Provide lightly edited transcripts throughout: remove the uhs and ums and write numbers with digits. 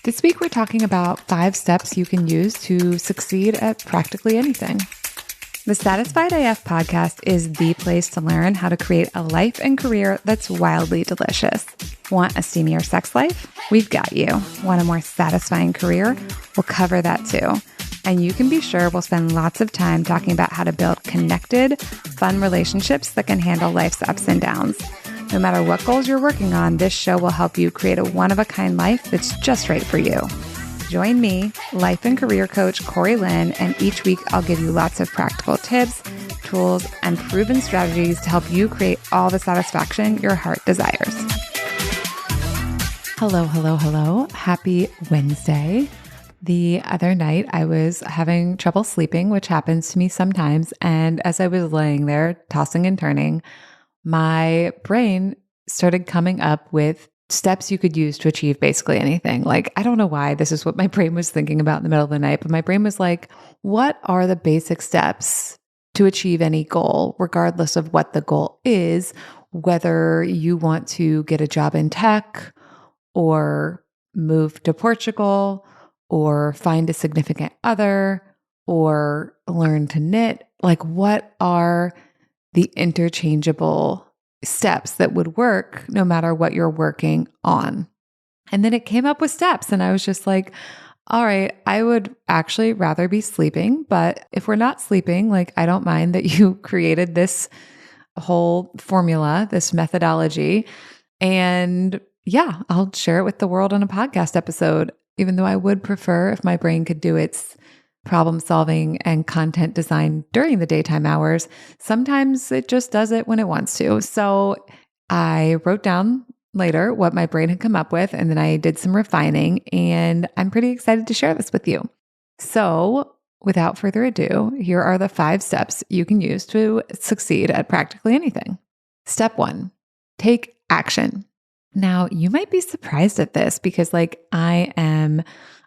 This week, we're talking about 5 steps you can use to succeed at practically anything. The Satisfied AF podcast is the place to learn how to create a life and career that's wildly delicious. Want a steamier sex life? We've got you. Want a more satisfying career? We'll cover that too. And you can be sure we'll spend lots of time talking about how to build connected, fun relationships that can handle life's ups and downs. No matter what goals you're working on, this show will help you create a one-of-a-kind life that's just right for you. Join me, life and career coach Corey Lynn, and each week I'll give you lots of practical tips, tools, and proven strategies to help you create all the satisfaction your heart desires. Hello, hello, hello. Happy Wednesday. The other night I was having trouble sleeping, which happens to me sometimes. And as I was laying there tossing and turning, my brain started coming up with steps you could use to achieve basically anything. Like, I don't know why this is what my brain was thinking about in the middle of the night, but my brain was like, what are the basic steps to achieve any goal, regardless of what the goal is, whether you want to get a job in tech or move to Portugal or find a significant other or learn to knit? Like, what are the interchangeable steps that would work no matter what you're working on? And then it came up with steps. And I was just like, all right, I would actually rather be sleeping. But if we're not sleeping, like, I don't mind that you created this whole formula, this methodology. And yeah, I'll share it with the world on a podcast episode, even though I would prefer if my brain could do its problem solving and content design during the daytime hours. Sometimes it just does it when it wants to. So I wrote down later what my brain had come up with, and then I did some refining, and I'm pretty excited to share this with you. So without further ado, here are the 5 steps you can use to succeed at practically anything. Step 1, take action. Now, you might be surprised at this because, I am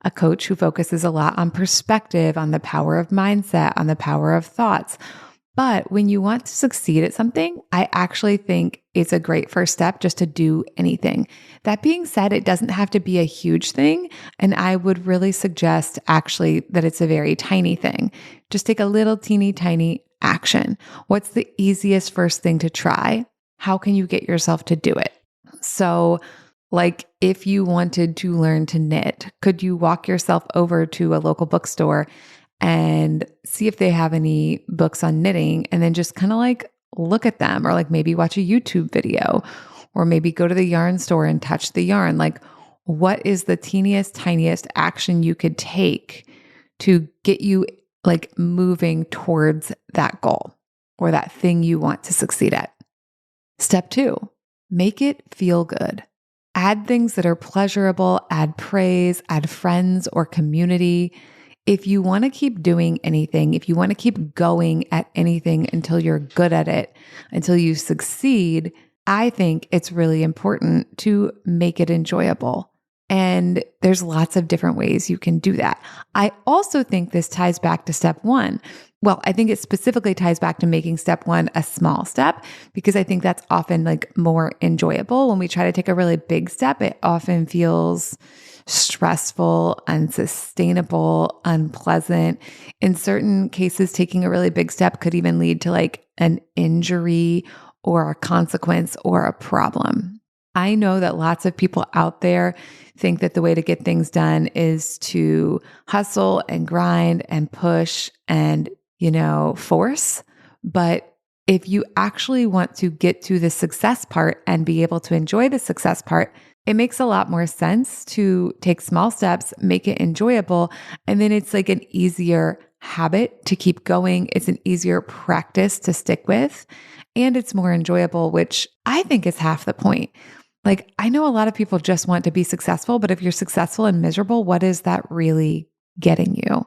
a coach who focuses a lot on perspective, on the power of mindset, on the power of thoughts. But when you want to succeed at something, I actually think it's a great first step just to do anything. That being said, it doesn't have to be a huge thing. And I would really suggest actually that it's a very tiny thing. Just take a little teeny tiny action. What's the easiest first thing to try? How can you get yourself to do it? So, if you wanted to learn to knit, could you walk yourself over to a local bookstore and see if they have any books on knitting, and then just kind of look at them, or maybe watch a YouTube video, or maybe go to the yarn store and touch the yarn? What is the teeniest, tiniest action you could take to get you moving towards that goal or that thing you want to succeed at? Step 2, make it feel good. Add things that are pleasurable, add praise, add friends or community. If you want to keep doing anything, if you want to keep going at anything until you're good at it, until you succeed, I think it's really important to make it enjoyable. And there's lots of different ways you can do that. I also think this ties back to step 1. Well, I think it specifically ties back to making step 1 a small step, because I think that's often more enjoyable. When we try to take a really big step, it often feels stressful, unsustainable, unpleasant. In certain cases, taking a really big step could even lead to an injury or a consequence or a problem. I know that lots of people out there think that the way to get things done is to hustle and grind and push and, force. But if you actually want to get to the success part and be able to enjoy the success part, it makes a lot more sense to take small steps, make it enjoyable, and then it's an easier habit to keep going. It's an easier practice to stick with, and it's more enjoyable, which I think is half the point. I know a lot of people just want to be successful, but if you're successful and miserable, what is that really getting you?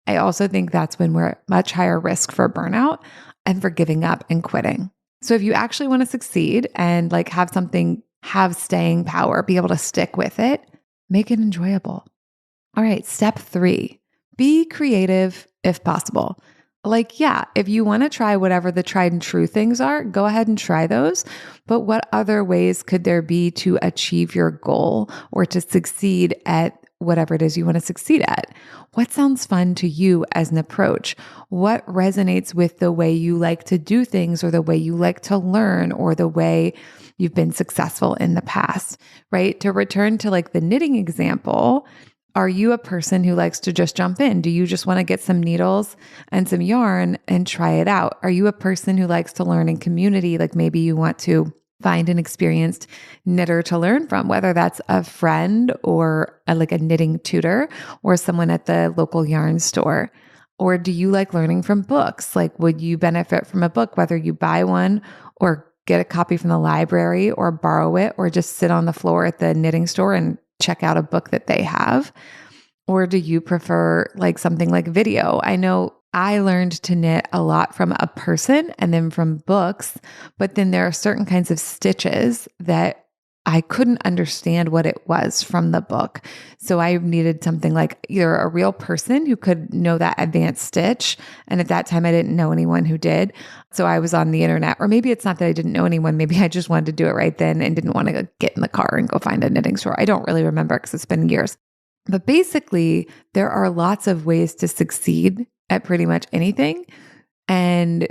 I also think that's when we're at much higher risk for burnout and for giving up and quitting. So if you actually want to succeed and have staying power, be able to stick with it, make it enjoyable. All right, step 3, be creative if possible. If you want to try whatever the tried and true things are, go ahead and try those. But what other ways could there be to achieve your goal or to succeed at whatever it is you want to succeed at. What sounds fun to you as an approach? What resonates with the way you like to do things or the way you like to learn or the way you've been successful in the past, right? To return to like the knitting example, are you a person who likes to just jump in? Do you just want to get some needles and some yarn and try it out? Are you a person who likes to learn in community? Like maybe you want to find an experienced knitter to learn from, whether that's a friend or like a knitting tutor or someone at the local yarn store. Or do you like learning from books? Like, would you benefit from a book, whether you buy one or get a copy from the library or borrow it or just sit on the floor at the knitting store and check out a book that they have? Or do you prefer like something like video? I know I learned to knit a lot from a person and then from books, but then there are certain kinds of stitches that I couldn't understand what it was from the book. So I needed something like either a real person who could know that advanced stitch. And at that time, I didn't know anyone who did. So I was on the internet, or maybe it's not that I didn't know anyone. Maybe I just wanted to do it right then and didn't want to get in the car and go find a knitting store. I don't really remember because it's been years. But basically, there are lots of ways to succeed at pretty much anything. And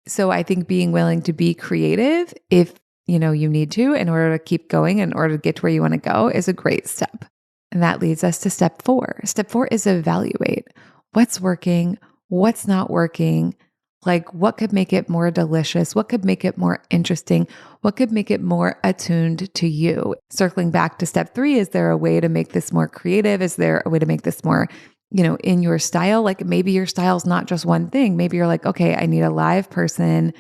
so I think being willing to be creative, if you need to, in order to keep going, in order to get to where you want to go, is a great step. And that leads us to step 4. Step 4 is evaluate. What's working? What's not working? Like what could make it more delicious? What could make it more interesting? What could make it more attuned to you? Circling back to step 3, is there a way to make this more creative? Is there a way to make this more in your style? Like maybe your style is not just one thing. Maybe you're like, okay, I need a live person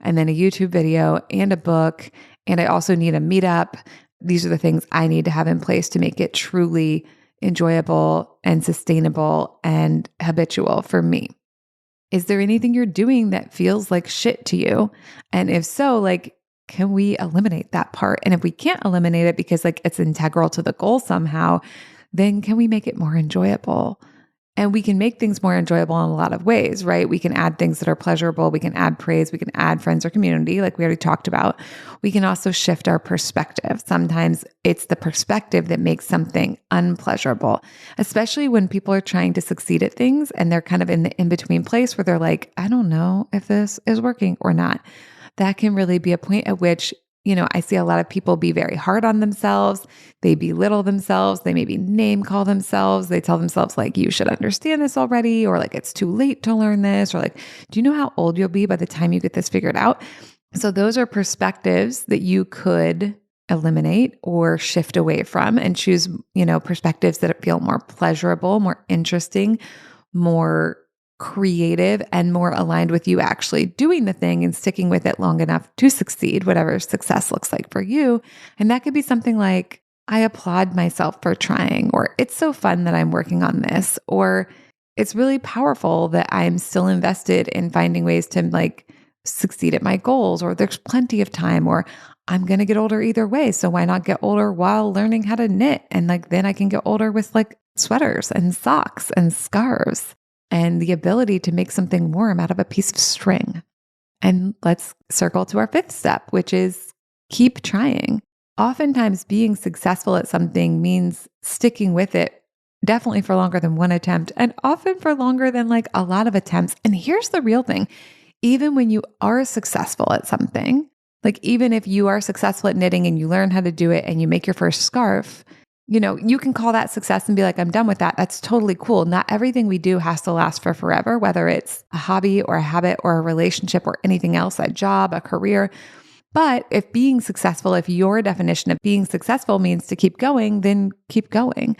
and then a YouTube video and a book. And I also need a meetup. These are the things I need to have in place to make it truly enjoyable and sustainable and habitual for me. Is there anything you're doing that feels like shit to you? And if so, like, can we eliminate that part? And if we can't eliminate it because like it's integral to the goal somehow, then can we make it more enjoyable? And we can make things more enjoyable in a lot of ways, right? We can add things that are pleasurable. We can add praise. We can add friends or community, like we already talked about. We can also shift our perspective. Sometimes it's the perspective that makes something unpleasurable, especially when people are trying to succeed at things and they're kind of in the in-between place where they're like, I don't know if this is working or not. That can really be a point at which I see a lot of people be very hard on themselves. They belittle themselves. They maybe name call themselves. They tell themselves like, you should understand this already, or like, it's too late to learn this, or like, do you know how old you'll be by the time you get this figured out? So those are perspectives that you could eliminate or shift away from and choose, perspectives that feel more pleasurable, more interesting, more creative, and more aligned with you actually doing the thing and sticking with it long enough to succeed, whatever success looks like for you. And that could be something like, I applaud myself for trying, or it's so fun that I'm working on this, or it's really powerful that I'm still invested in finding ways to like succeed at my goals, or there's plenty of time, or I'm going to get older either way. So why not get older while learning how to knit? And like, then I can get older with like sweaters and socks and scarves, and the ability to make something warm out of a piece of string. And let's circle to our 5th step, which is keep trying. Oftentimes being successful at something means sticking with it, definitely for longer than one attempt, and often for longer than like a lot of attempts. And here's the real thing. Even when you are successful at something, like even if you are successful at knitting and you learn how to do it and you make your first scarf, you can call that success and be like, I'm done with that. That's totally cool. Not everything we do has to last for forever, whether it's a hobby or a habit or a relationship or anything else, a job, a career. But if your definition of being successful means to keep going, then keep going.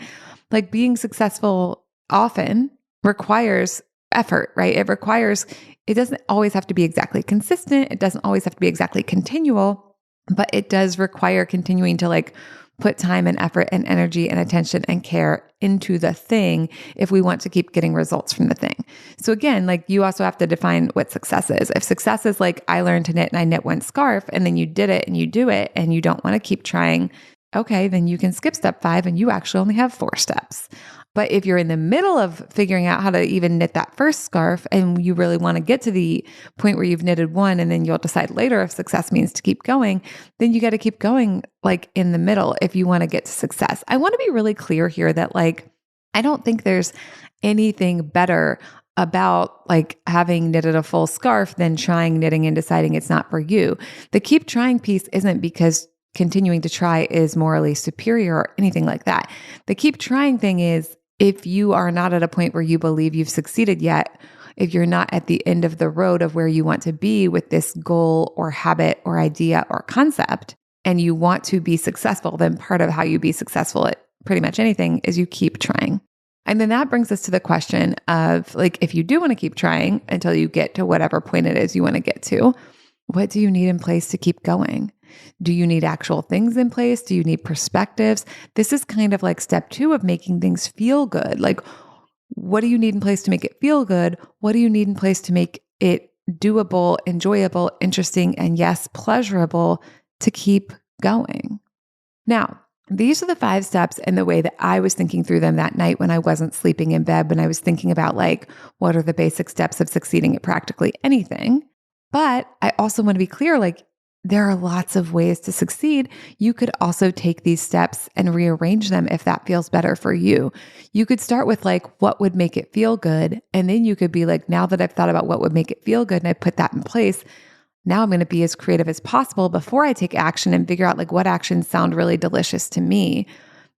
Like being successful often requires effort, right? It doesn't always have to be exactly consistent. It doesn't always have to be exactly continual, but it does require continuing to like put time and effort and energy and attention and care into the thing if we want to keep getting results from the thing. So again, like you also have to define what success is. If success is like, I learned to knit and I knit one scarf and then you did it and you do it and you don't want to keep trying, okay, then you can skip step 5 and you actually only have 4 steps. But if you're in the middle of figuring out how to even knit that first scarf and you really want to get to the point where you've knitted one and then you'll decide later if success means to keep going, then you got to keep going like in the middle if you want to get to success. I want to be really clear here that like I don't think there's anything better about like having knitted a full scarf than trying knitting and deciding it's not for you. The keep trying piece isn't because continuing to try is morally superior or anything like that. The keep trying thing is if you are not at a point where you believe you've succeeded yet, if you're not at the end of the road of where you want to be with this goal or habit or idea or concept, and you want to be successful, then part of how you be successful at pretty much anything is you keep trying. And then that brings us to the question of like, if you do want to keep trying until you get to whatever point it is you want to get to, what do you need in place to keep going? Do you need actual things in place? Do you need perspectives? This is kind of like step 2 of making things feel good. Like, what do you need in place to make it feel good? What do you need in place to make it doable, enjoyable, interesting, and yes, pleasurable to keep going? Now, these are the 5 steps and the way that I was thinking through them that night when I wasn't sleeping in bed, when I was thinking about like, what are the basic steps of succeeding at practically anything? But I also want to be clear, like, there are lots of ways to succeed. You could also take these steps and rearrange them if that feels better for you. You could start with like, what would make it feel good? And then you could be like, now that I've thought about what would make it feel good and I put that in place, now I'm going to be as creative as possible before I take action and figure out like what actions sound really delicious to me.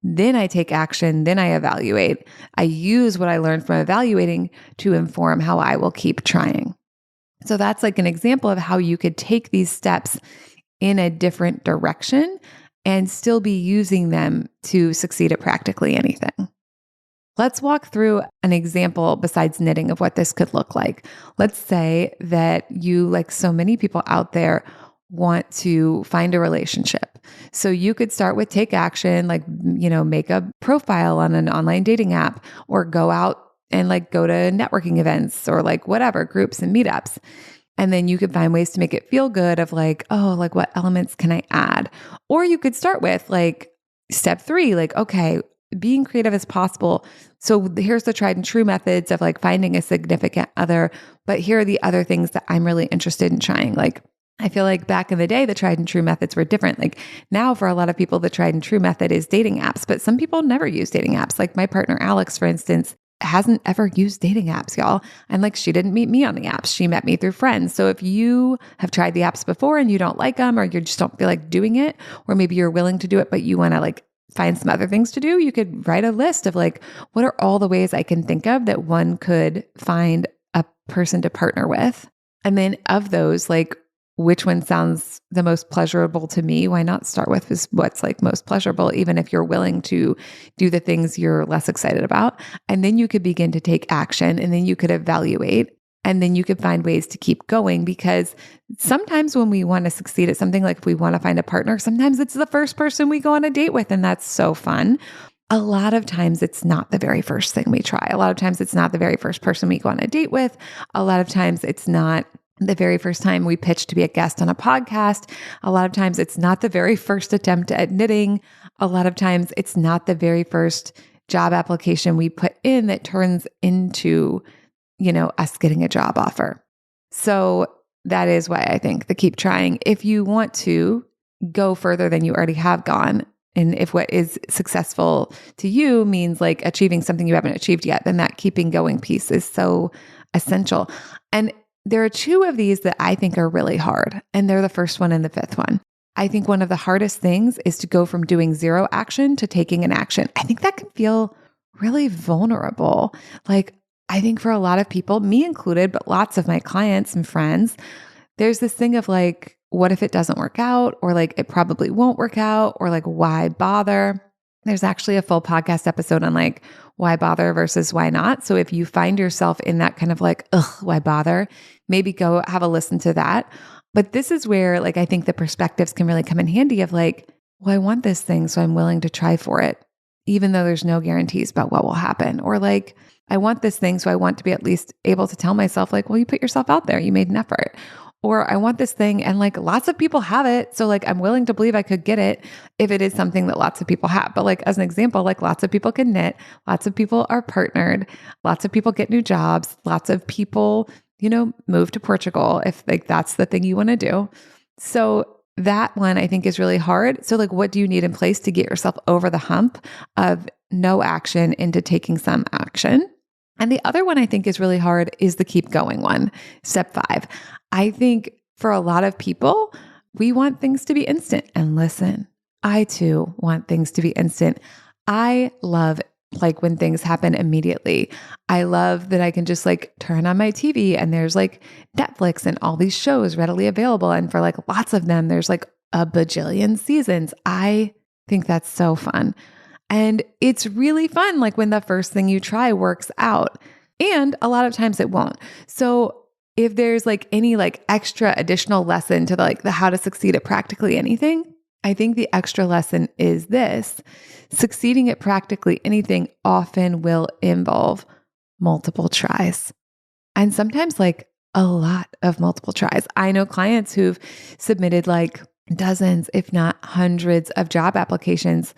Then I take action, then I evaluate. I use what I learned from evaluating to inform how I will keep trying. So that's like an example of how you could take these steps in a different direction and still be using them to succeed at practically anything. Let's walk through an example besides knitting of what this could look like. Let's say that you, like so many people out there, want to find a relationship. So you could start with take action, like, make a profile on an online dating app or go out and like go to networking events or like whatever, groups and meetups. And then you could find ways to make it feel good of like, oh, like what elements can I add? Or you could start with like step 3, like, okay, being creative as possible. So here's the tried and true methods of like finding a significant other, but here are the other things that I'm really interested in trying. Like, I feel like back in the day, the tried and true methods were different. Like now for a lot of people, the tried and true method is dating apps, but some people never use dating apps. Like my partner, Alex, for instance, hasn't ever used dating apps, y'all. And like, she didn't meet me on the apps. She met me through friends. So if you have tried the apps before and you don't like them, or you just don't feel like doing it, or maybe you're willing to do it, but you want to like find some other things to do, you could write a list of like, what are all the ways I can think of that one could find a person to partner with? And then of those, like, which one sounds the most pleasurable to me? Why not start with what's like most pleasurable, even if you're willing to do the things you're less excited about. And then you could begin to take action, and then you could evaluate, and then you could find ways to keep going. Because sometimes when we want to succeed at something, like if we want to find a partner, sometimes it's the first person we go on a date with, and that's so fun. A lot of times it's not the very first thing we try. A lot of times it's not the very first person we go on a date with. A lot of times it's not the very first time we pitch to be a guest on a podcast. A lot of times it's not the very first attempt at knitting. A lot of times it's not the very first job application we put in that turns into, us getting a job offer. So that is why I think the keep trying. If you want to go further than you already have gone, and if what is successful to you means like achieving something you haven't achieved yet, then that keeping going piece is so essential. And there are 2 of these that I think are really hard, and they're the first one and the 5th one. I think one of the hardest things is to go from doing 0 action to taking an action. I think that can feel really vulnerable. Like, I think for a lot of people, me included, but lots of my clients and friends, there's this thing of like, what if it doesn't work out? Or like, it probably won't work out, or like, why bother? There's actually a full podcast episode on like, why bother versus why not. So if you find yourself in that kind of like, ugh, why bother? Maybe go have a listen to that. But this is where like, I think the perspectives can really come in handy of like, well, I want this thing, so I'm willing to try for it, even though there's no guarantees about what will happen. Or like, I want this thing, so I want to be at least able to tell myself like, well, you put yourself out there, you made an effort. Or I want this thing, and like lots of people have it. So like, I'm willing to believe I could get it if it is something that lots of people have. But like, as an example, like lots of people can knit, lots of people are partnered, lots of people get new jobs, lots of people, move to Portugal if like that's the thing you want to do. So that one I think is really hard. So like, what do you need in place to get yourself over the hump of no action into taking some action. And the other one I think is really hard is the keep going one. Step 5. I think for a lot of people, we want things to be instant. And listen, I too want things to be instant. I love like when things happen immediately. I love that I can just like turn on my TV and there's like Netflix and all these shows readily available. And for like lots of them, there's like a bajillion seasons. I think that's so fun. And it's really fun, like when the first thing you try works out. And a lot of times it won't. So if there's like any like extra additional lesson to the how to succeed at practically anything, I think the extra lesson is this: succeeding at practically anything often will involve multiple tries. And sometimes like a lot of multiple tries. I know clients who've submitted like dozens, if not hundreds of job applications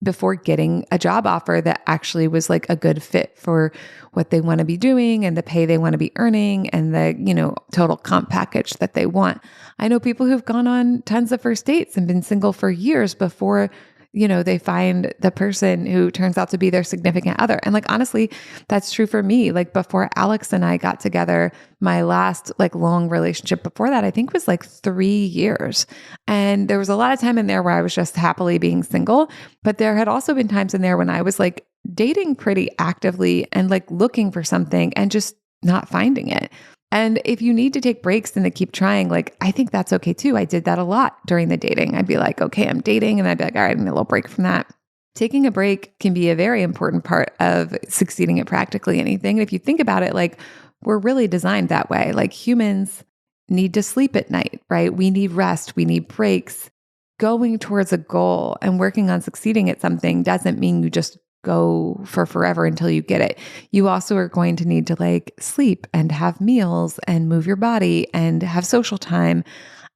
before getting a job offer that actually was like a good fit for what they want to be doing and the pay they want to be earning and the, total comp package that they want. I know people who've gone on tons of first dates and been single for years before, they find the person who turns out to be their significant other. And like, honestly, that's true for me. Like before Alex and I got together, my last like long relationship before that, I think was like 3 years. And there was a lot of time in there where I was just happily being single, but there had also been times in there when I was like dating pretty actively and like looking for something and just not finding it. And if you need to take breaks and to keep trying, like, I think that's okay too. I did that a lot during the dating. I'd be like, okay, I'm dating. And I'd be like, all right, I need a little break from that. Taking a break can be a very important part of succeeding at practically anything. And if you think about it, like we're really designed that way. Like humans need to sleep at night, right? We need rest. We need breaks. Going towards a goal and working on succeeding at something doesn't mean you just go for forever until you get it. You also are going to need to like sleep and have meals and move your body and have social time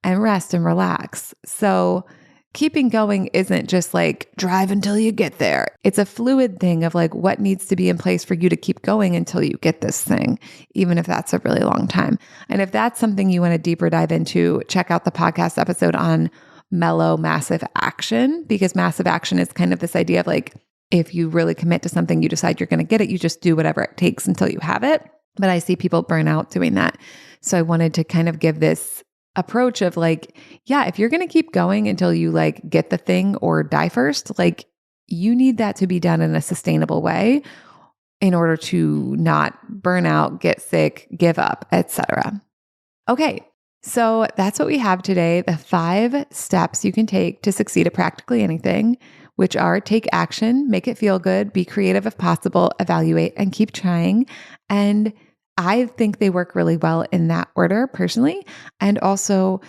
and rest and relax. So keeping going isn't just like drive until you get there. It's a fluid thing of like what needs to be in place for you to keep going until you get this thing, even if that's a really long time. And if that's something you want to deeper dive into, check out the podcast episode on mellow massive action, because massive action is kind of this idea of like, if you really commit to something, you decide you're going to get it, you just do whatever it takes until you have it. But I see people burn out doing that. So I wanted to kind of give this approach of like, yeah, if you're going to keep going until you like get the thing or die first, like you need that to be done in a sustainable way in order to not burn out, get sick, give up, etc. Okay. So that's what we have today. The 5 steps you can take to succeed at practically anything, which are take action, make it feel good, be creative if possible, evaluate, and keep trying. And I think they work really well in that order personally. And also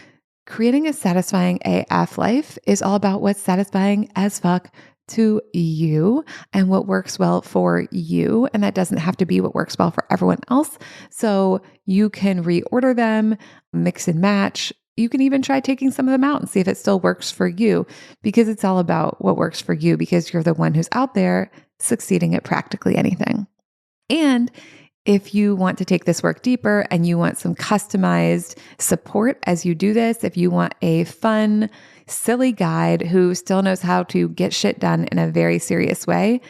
creating a satisfying AF life is all about what's satisfying as fuck to you and what works well for you. And that doesn't have to be what works well for everyone else. So you can reorder them, mix and match. You can even try taking some of them out and see if it still works for you, because it's all about what works for you, because you're the one who's out there succeeding at practically anything. And if you want to take this work deeper and you want some customized support as you do this, if you want a fun, silly guide who still knows how to get shit done in a very serious way,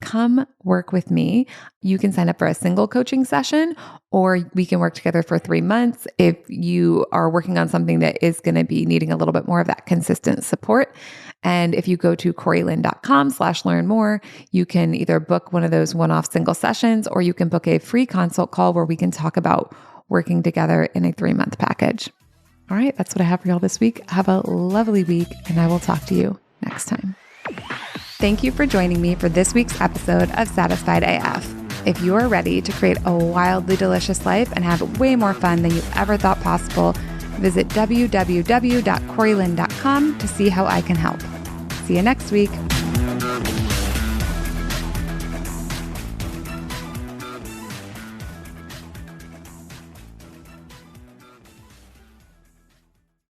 come work with me. You can sign up for a single coaching session, or we can work together for 3 months if you are working on something that is going to be needing a little bit more of that consistent support. And if you go to CoreyLynn.com/learn more, you can either book one of those one-off single sessions, or you can book a free consult call where we can talk about working together in a 3-month package. All right, that's what I have for y'all this week. Have a lovely week, and I will talk to you next time. Thank you for joining me for this week's episode of Satisfied AF. If you are ready to create a wildly delicious life and have way more fun than you ever thought possible, visit www.coreylyn.com to see how I can help. See you next week.